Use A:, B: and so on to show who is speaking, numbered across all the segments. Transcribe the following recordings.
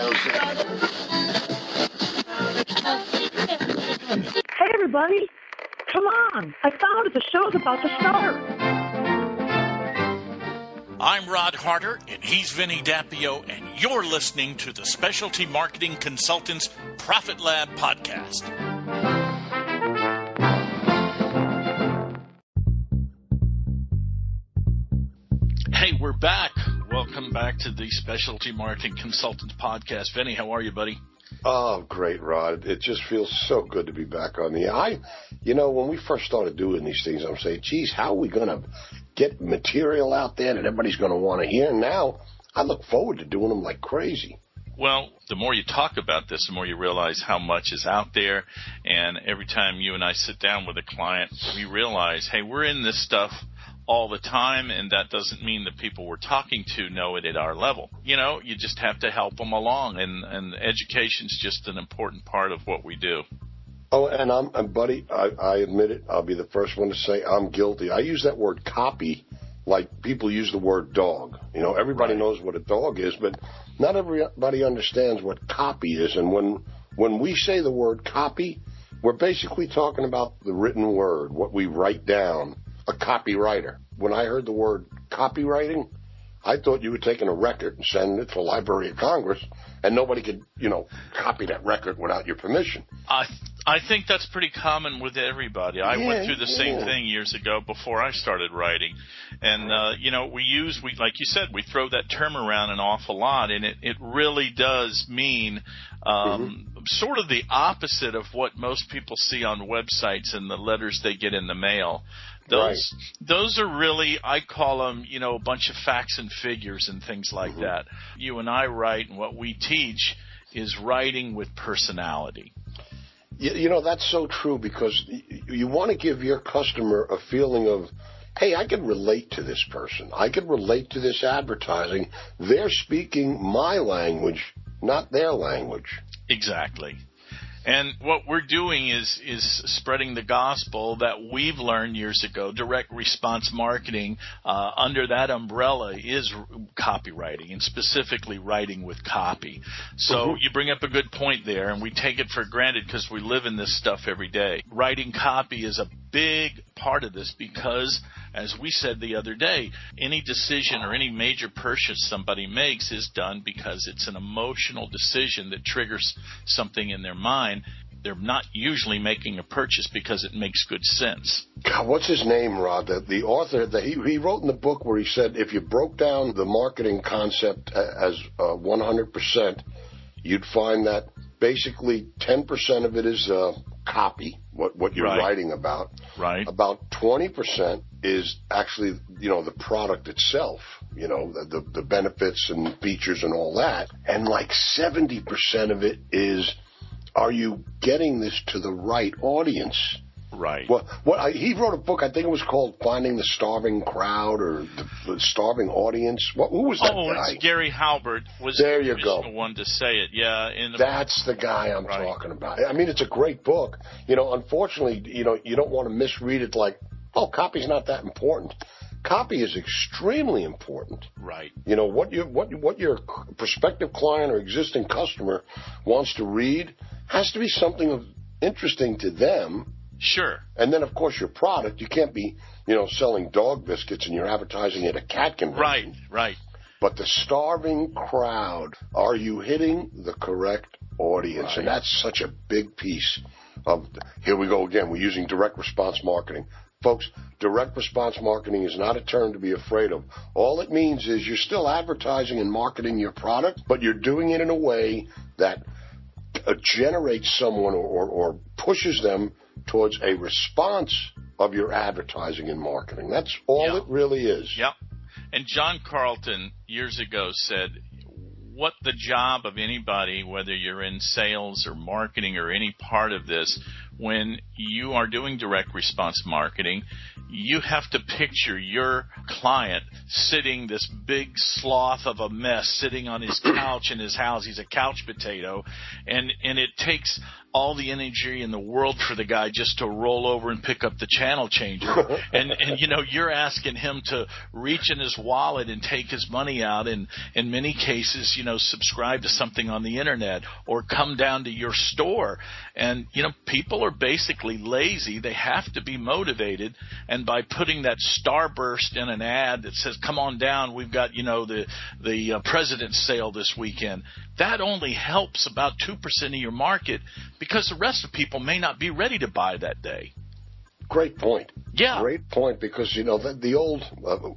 A: Hey, everybody. Come on. I found it. The show's about to start.
B: I'm Rod Harder, and he's Vinny Dappio, and you're listening to the Specialty Marketing Consultants Profit Lab podcast. Hey, we're back. Welcome back to the Specialty Marketing Consultants podcast. Vinny, how are you, buddy?
C: Oh, great, Rod. It just feels so good to be back on the air. When we first started doing these things, I'm saying, geez, how are we going to get material out there that everybody's going to want to hear? And now I look forward to doing them like crazy.
B: Well, the more you talk about this, the more you realize how much is out there. And every time you and I sit down with a client, we realize, hey, we're in this stuff all the time, and that doesn't mean the people we're talking to know it at our level. You know, you just have to help them along, and education's just an important part of what we do.
C: Oh, and buddy, I admit it. I'll be the first one to say I'm guilty. I use that word copy like people use the word dog. You know, everybody knows what a dog is, but not everybody understands what copy is. And when we say the word copy, we're basically talking about the written word, what we write down. A copywriter. When I heard the word copywriting, I thought you were taking a record and sending it to the Library of Congress, and nobody could, copy that record without your permission.
B: I think that's pretty common with everybody. I went through the same thing years ago before I started writing. And, we like you said, we throw that term around an awful lot, and it really does mean sort of the opposite of what most people see on websites and the letters they get in the mail. Those are really, I call them, a bunch of facts and figures and things like that. You and I write, and what we teach is writing with personality.
C: That's so true, because you want to give your customer a feeling of, hey, I can relate to this person. I can relate to this advertising. They're speaking my language, not their language.
B: Exactly. And what we're doing is spreading the gospel that we've learned years ago. Direct response marketing under that umbrella is copywriting, and specifically writing with copy. So you bring up a good point there, and we take it for granted because we live in this stuff every day. Writing copy is a big part of this because, as we said the other day, any decision or any major purchase somebody makes is done because it's an emotional decision that triggers something in their mind. They're not usually making a purchase because it makes good sense.
C: God, what's his name, Rod? The author, he wrote in the book where he said if you broke down the marketing concept as 100%, you'd find that basically 10% of it is copy, what you're writing about.
B: Right.
C: About 20% is actually, the product itself, the benefits and features and all that. And like 70% of it is, are you getting this to the right audience?
B: Right.
C: Well, he wrote a book, I think it was called Finding the Starving Crowd or the Starving Audience. Who was that guy?
B: It's Gary Halbert was
C: there
B: the
C: you
B: original
C: go.
B: one to say it. Yeah.
C: That's the guy I'm talking about. I mean, it's a great book. Unfortunately, you don't want to misread it like, oh, copy's not that important. Copy is extremely important.
B: Right.
C: What your prospective client or existing customer wants to read has to be something interesting to them.
B: Sure.
C: And then, of course, your product. You can't be, selling dog biscuits and you're advertising at a cat convention.
B: Right.
C: But the starving crowd, are you hitting the correct audience? Right. And that's such a big piece of, here we go again, we're using direct response marketing. Folks, direct response marketing is not a term to be afraid of. All it means is you're still advertising and marketing your product, but you're doing it in a way that generates someone or pushes them towards a response of your advertising and marketing. That's all it really is.
B: Yep. And John Carlton years ago said, what the job of anybody, whether you're in sales or marketing or any part of this, when you are doing direct response marketing, you have to picture your client sitting, this big sloth of a mess, sitting on his couch in his house. He's a couch potato, and it takes all the energy in the world for the guy just to roll over and pick up the channel changer. and you're asking him to reach in his wallet and take his money out, and in many cases, subscribe to something on the internet or come down to your store. And, people are basically lazy. They have to be motivated. And by putting that starburst in an ad that says, come on down, we've got, the President's sale this weekend, that only helps about 2% of your market, because the rest of people may not be ready to buy that day.
C: Great point.
B: Yeah.
C: Great point, because, the old,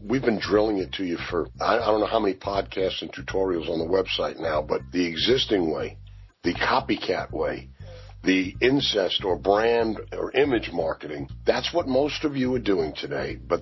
C: we've been drilling it to you for, I don't know how many podcasts and tutorials on the website now, but the existing way, the copycat way, the incest or brand or image marketing, that's what most of you are doing today. But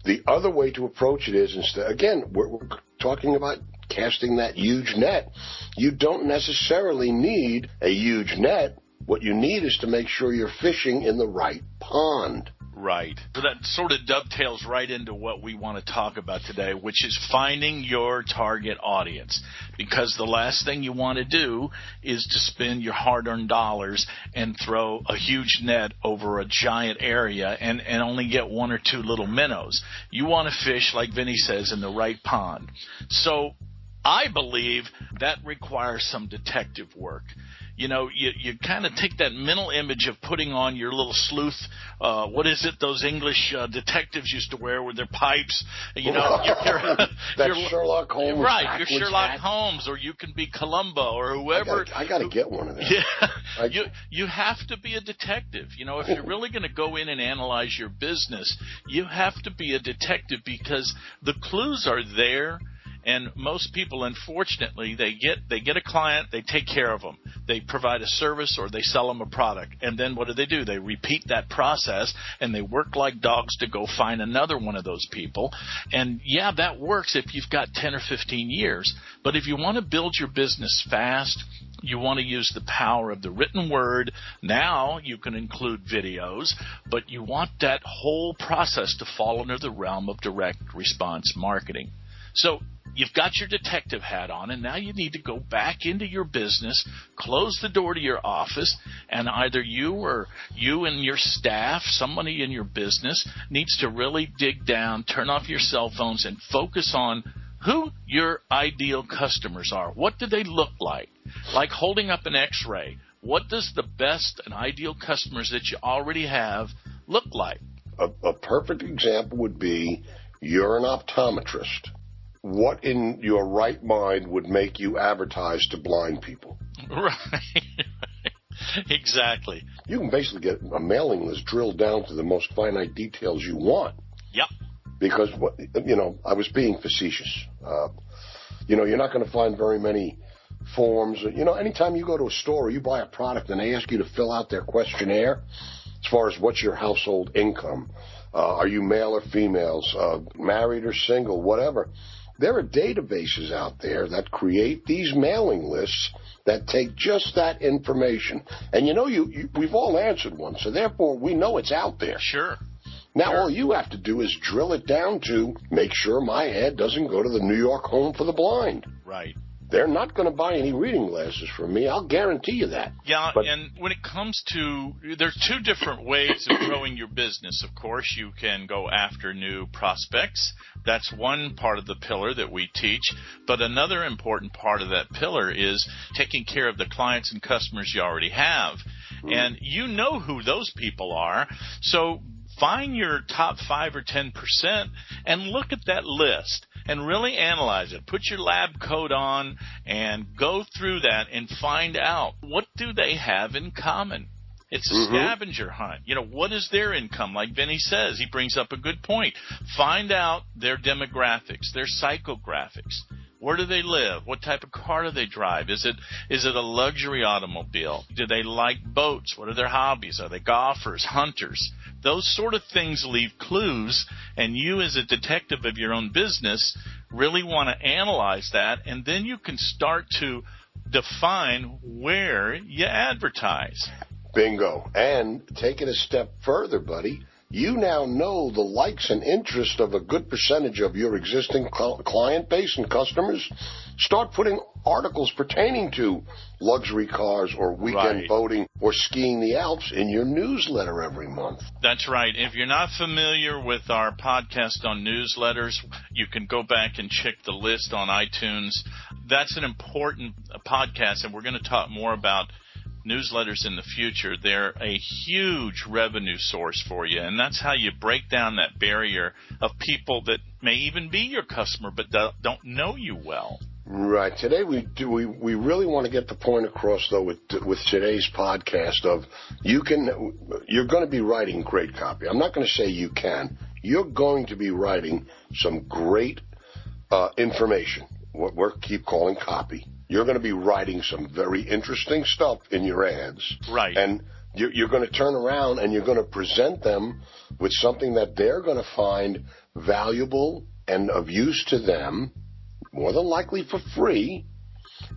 C: the other way to approach it is, instead, again, we're talking about casting that huge net. You don't necessarily need a huge net. What you need is to make sure you're fishing in the right pond.
B: Right. So that sort of dovetails right into what we want to talk about today, which is finding your target audience. Because the last thing you want to do is to spend your hard-earned dollars and throw a huge net over a giant area and only get one or two little minnows. You want to fish, like Vinny says, in the right pond. So I believe that requires some detective work. You kind of take that mental image of putting on your little sleuth, what is it, those English detectives used to wear with their pipes, you're
C: Sherlock Holmes.
B: Right, you're Sherlock Holmes, or you can be Columbo or whoever.
C: I got to get one of them.
B: Yeah, you have to be a detective. If you're really going to go in and analyze your business, you have to be a detective, because the clues are there. And most people, unfortunately, they get a client, they take care of them. They provide a service or they sell them a product. And then what do? They repeat that process, and they work like dogs to go find another one of those people. And, yeah, that works if you've got 10 or 15 years. But if you want to build your business fast, you want to use the power of the written word. Now you can include videos, but you want that whole process to fall under the realm of direct response marketing. So you've got your detective hat on, and now you need to go back into your business, close the door to your office, and either you or you and your staff, somebody in your business, needs to really dig down, turn off your cell phones, and focus on who your ideal customers are. What do they look like? Like holding up an X-ray. What does the best and ideal customers that you already have look like?
C: A perfect example would be you're an optometrist. What in your right mind would make you advertise to blind people?
B: Right. Exactly.
C: You can basically get a mailing list drilled down to the most finite details you want.
B: Yep.
C: Because, I was being facetious. You're not going to find very many forms. Anytime you go to a store or you buy a product and they ask you to fill out their questionnaire as far as what's your household income, are you male or females, married or single, whatever. There are databases out there that create these mailing lists that take just that information. And we've all answered one, so therefore we know it's out there.
B: Sure.
C: Now all you have to do is drill it down to make sure my ad doesn't go to the New York Home for the Blind.
B: Right.
C: They're not going to buy any reading glasses from me. I'll guarantee you that.
B: Yeah, and when it comes to – there's two different ways of growing your business. Of course, you can go after new prospects. That's one part of the pillar that we teach. But another important part of that pillar is taking care of the clients and customers you already have. And you know who those people are. So find your top 5 or 10% and look at that list. And really analyze it. Put your lab coat on and go through that and find out, what do they have in common? It's a scavenger hunt. What is their income? Like Vinny says, he brings up a good point. Find out their demographics, their psychographics. Where do they live? What type of car do they drive? Is it a luxury automobile? Do they like boats? What are their hobbies? Are they golfers, hunters? Those sort of things leave clues, and you as a detective of your own business really want to analyze that, and then you can start to define where you advertise.
C: Bingo. And take it a step further, buddy. You now know the likes and interest of a good percentage of your existing client base and customers. Start putting articles pertaining to luxury cars or weekend boating or skiing the Alps in your newsletter every month.
B: That's right. If you're not familiar with our podcast on newsletters, you can go back and check the list on iTunes. That's an important podcast, and we're going to talk more about newsletters in the future. They're a huge revenue source for you, and that's how you break down that barrier of people that may even be your customer but don't know you well.
C: Right. Today we really want to get the point across, though, with today's podcast of you're going to be writing great copy. I'm not going to say you can. You're going to be writing some great information, what we keep calling copy. You're going to be writing some very interesting stuff in your ads.
B: Right.
C: And you're going to turn around and you're going to present them with something that they're going to find valuable and of use to them, more than likely for free.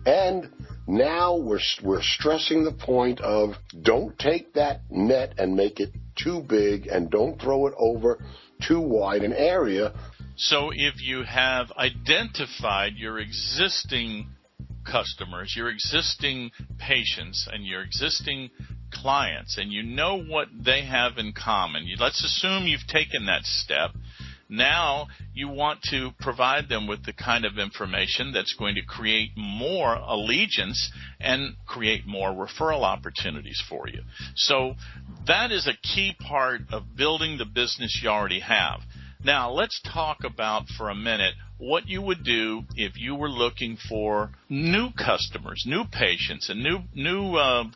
C: And now we're stressing the point of don't take that net and make it too big, and don't throw it over too wide an area.
B: So if you have identified your existing customers, your existing patients, and your existing clients, and you know what they have in common, let's assume you've taken that step. Now you want to provide them with the kind of information that's going to create more allegiance and create more referral opportunities for you. So that is a key part of building the business you already have. Now let's talk about for a minute what you would do if you were looking for new customers, new patients, and new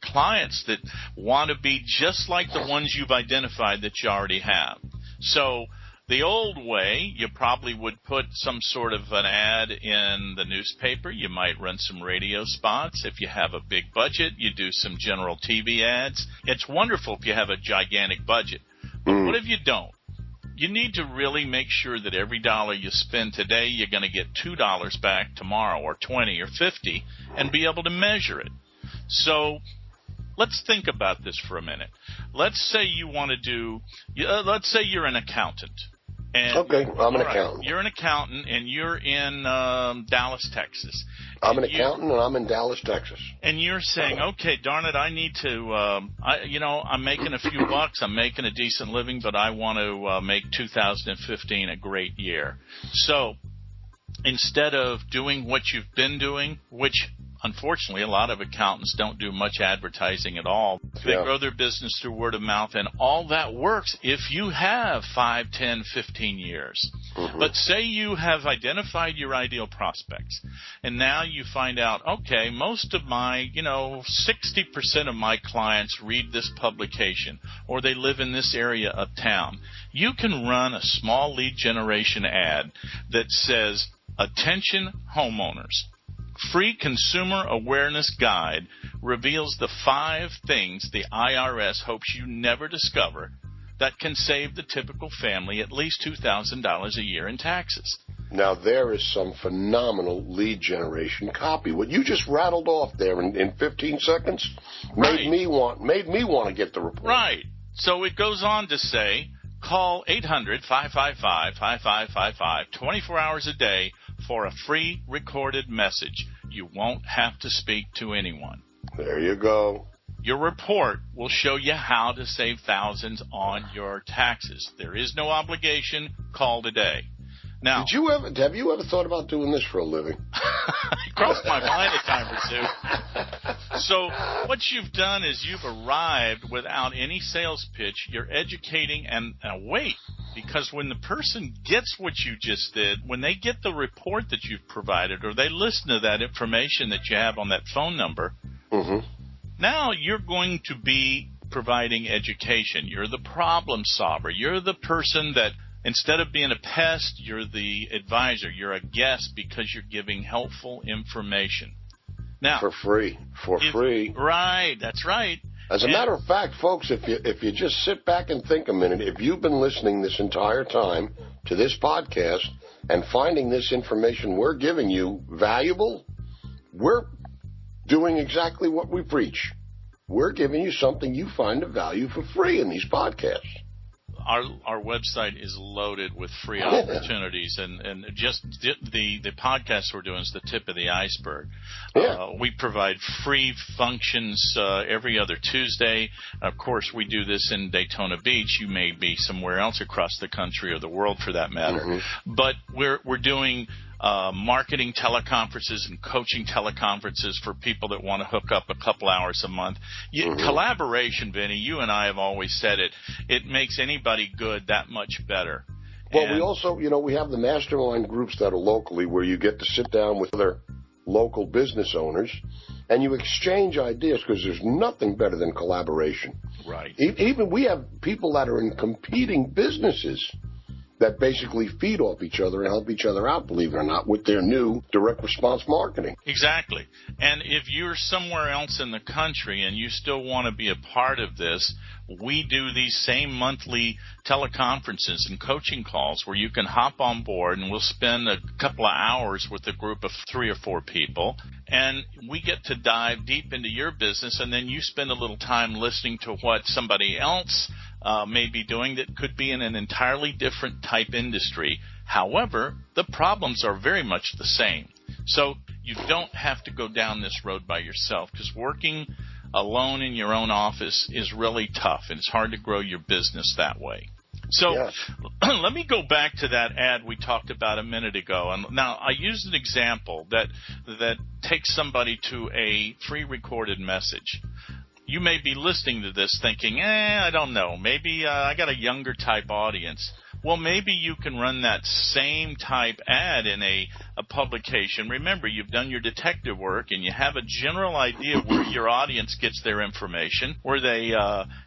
B: clients that want to be just like the ones you've identified that you already have. So the old way, you probably would put some sort of an ad in the newspaper. You might run some radio spots. If you have a big budget, you do some general TV ads. It's wonderful if you have a gigantic budget. But what if you don't? You need to really make sure that every dollar you spend today, you're going to get $2 back tomorrow, or 20 or 50, and be able to measure it. So let's think about this for a minute. Let's say you want to do, let's say you're an accountant. And,
C: okay, I'm an accountant.
B: You're an accountant, and you're in Dallas, Texas.
C: I'm an accountant, and I'm in Dallas, Texas.
B: And you're saying, okay, darn it, I need to, I'm making a few bucks, I'm making a decent living, but I want to make 2015 a great year. So instead of doing what you've been doing, which unfortunately a lot of accountants don't do much advertising at all. They grow their business through word of mouth, and all that works if you have 5, 10, 15 years. But say you have identified your ideal prospects, and now you find out, okay, most of my, 60% of my clients read this publication, or they live in this area of town. You can run a small lead generation ad that says, "Attention homeowners. Free Consumer Awareness Guide reveals the 5 things the IRS hopes you never discover that can save the typical family at least $2,000 a year in taxes."
C: Now, there is some phenomenal lead generation copy. What you just rattled off there in 15 seconds made me want to get the report.
B: Right. So it goes on to say, call 800-555-5555 24 hours a day for a free recorded message. You won't have to speak to anyone.
C: There you go.
B: Your report will show you how to save thousands on your taxes. There is no obligation. Call today. Now,
C: have you ever thought about doing this for a living?
B: It crossed my mind a time or two. So what you've done is you've arrived without any sales pitch. You're educating and wait. Because when the person gets what you just did, when they get the report that you've provided, or they listen to that information that you have on that phone number, now you're going to be providing education. You're the problem solver. You're the person that, instead of being a pest, you're the advisor. You're a guest because you're giving helpful information. Now,
C: for free.
B: Right, that's right.
C: As a matter of fact, folks, if you just sit back and think a minute, if you've been listening this entire time to this podcast and finding this information we're giving you valuable, we're doing exactly what we preach. we're giving you something you find of value for free in these podcasts.
B: Our website is loaded with free opportunities, and just the podcasts we're doing is the tip of the iceberg.
C: Yeah.
B: We provide free functions every other Tuesday. Of course, we do this in Daytona Beach. You may be somewhere else across the country or the world for that matter. Mm-hmm. But we're doing marketing teleconferences and coaching teleconferences for people that want to hook up a couple hours a month. Collaboration, Vinny, you and I have always said it makes anybody good that much better.
C: Well, we also, we have the mastermind groups that are locally where you get to sit down with other local business owners and you exchange ideas, because there's nothing better than collaboration.
B: Right.
C: Even we have people that are in competing businesses that basically feed off each other and help each other out, believe it or not, with their new direct response marketing.
B: Exactly. And if you're somewhere else in the country and you still want to be a part of this, we do these same monthly teleconferences and coaching calls where you can hop on board, and we'll spend a couple of hours with a group of 3 or 4 people, and we get to dive deep into your business, and then you spend a little time listening to what somebody else may be doing that could be in an entirely different type industry. However, the problems are very much the same. So you don't have to go down this road by yourself, because working alone in your own office is really tough, and it's hard to grow your business that way. So let me go back to that ad we talked about a minute ago. And now I used an example that takes somebody to a free recorded message. You may be listening to this thinking, I don't know, maybe I got a younger type audience. Well, maybe you can run that same type ad in a publication. Remember, you've done your detective work and you have a general idea where your audience gets their information, where they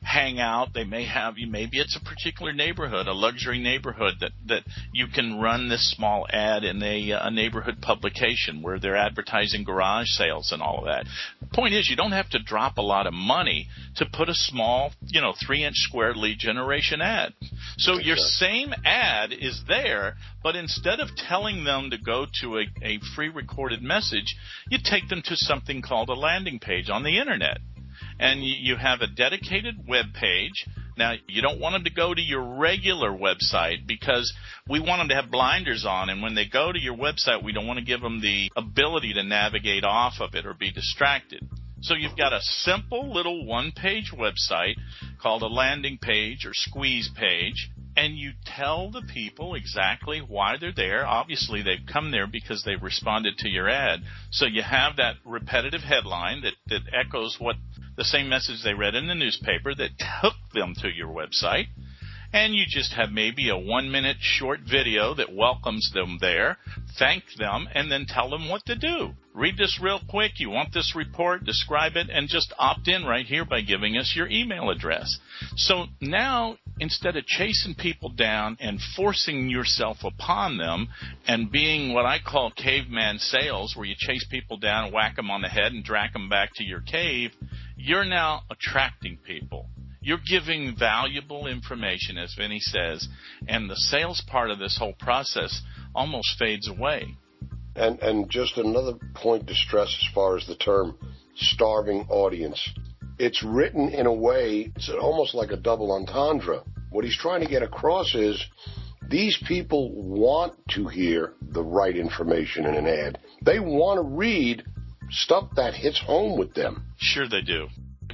B: hang out. They may have, maybe it's a particular neighborhood, a luxury neighborhood that you can run this small ad in a neighborhood publication where they're advertising garage sales and all of that. The point is, you don't have to drop a lot of money to put a small, 3-inch square lead generation ad. So your same ad is there, but instead of telling them to go to a free recorded message, you take them to something called a landing page on the internet. And you have a dedicated web page. Now, you don't want them to go to your regular website, because we want them to have blinders on, and when they go to your website, we don't want to give them the ability to navigate off of it or be distracted. So you've got a simple little one-page website called a landing page or squeeze page, and you tell the people exactly why they're there. Obviously, they've come there because they've responded to your ad. So you have that repetitive headline that echoes what the same message they read in the newspaper that took them to your website. And you just have maybe a 1-minute short video that welcomes them there, thank them, and then tell them what to do. Read this real quick. You want this report, describe it, and just opt in right here by giving us your email address. So now, instead of chasing people down and forcing yourself upon them and being what I call caveman sales, where you chase people down, whack them on the head, and drag them back to your cave, you're now attracting people. You're giving valuable information, as Vinny says, and the sales part of this whole process almost fades away.
C: And just another point to stress as far as the term starving audience. It's written in a way, it's almost like a double entendre. What he's trying to get across is these people want to hear the right information in an ad. They want to read stuff that hits home with them.
B: Sure they do.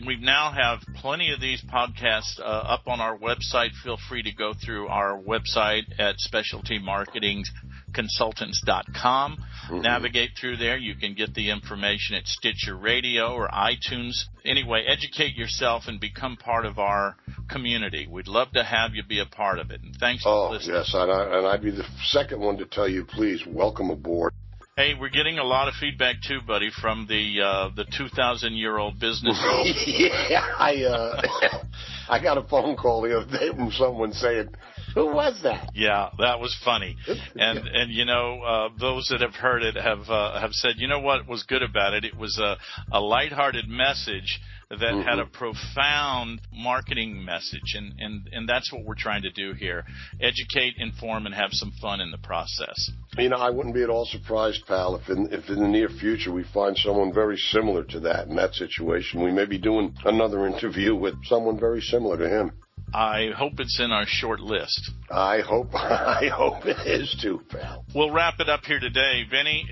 B: We now have plenty of these podcasts up on our website. Feel free to go through our website at specialtymarketingconsultants.com. Navigate through there. You can get the information at Stitcher Radio or iTunes. Anyway, educate yourself and become part of our community. We'd love to have you be a part of it. And thanks for listening.
C: Yes, and I'd be the second one to tell you, please welcome aboard.
B: Hey, we're getting a lot of feedback too, buddy, from the 2,000-year-old business.
C: Yeah, I got a phone call the other day from someone saying, Who was that?
B: Yeah, that was funny. And you know, those that have heard it have said, you know what was good about it? It was a lighthearted message that had a profound marketing message, and that's what we're trying to do here: educate, inform, and have some fun in the process.
C: You know, I wouldn't be at all surprised, pal, if in the near future we find someone very similar to that in that situation. We may be doing another interview with someone very similar to him.
B: I hope it's in our short list.
C: I hope it is too, pal.
B: We'll wrap it up here today. Vinny,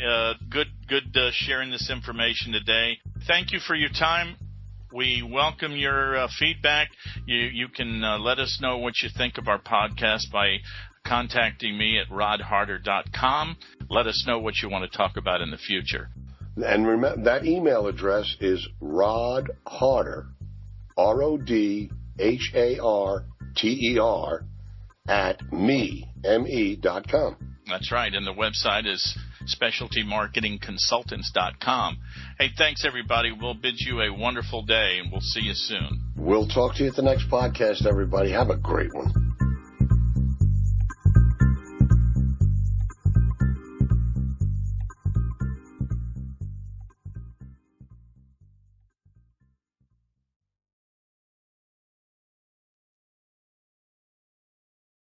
B: good sharing this information today. Thank you for your time. We welcome your feedback. You can let us know what you think of our podcast by contacting me at rodharder.com. Let us know what you want to talk about in the future.
C: And remember, that email address is rodharter, RODHARTER, at me.com.
B: That's right. And the website is specialtymarketingconsultants.com. Hey, thanks, everybody. We'll bid you a wonderful day, and we'll see you soon.
C: We'll talk to you at the next podcast, everybody. Have a great one.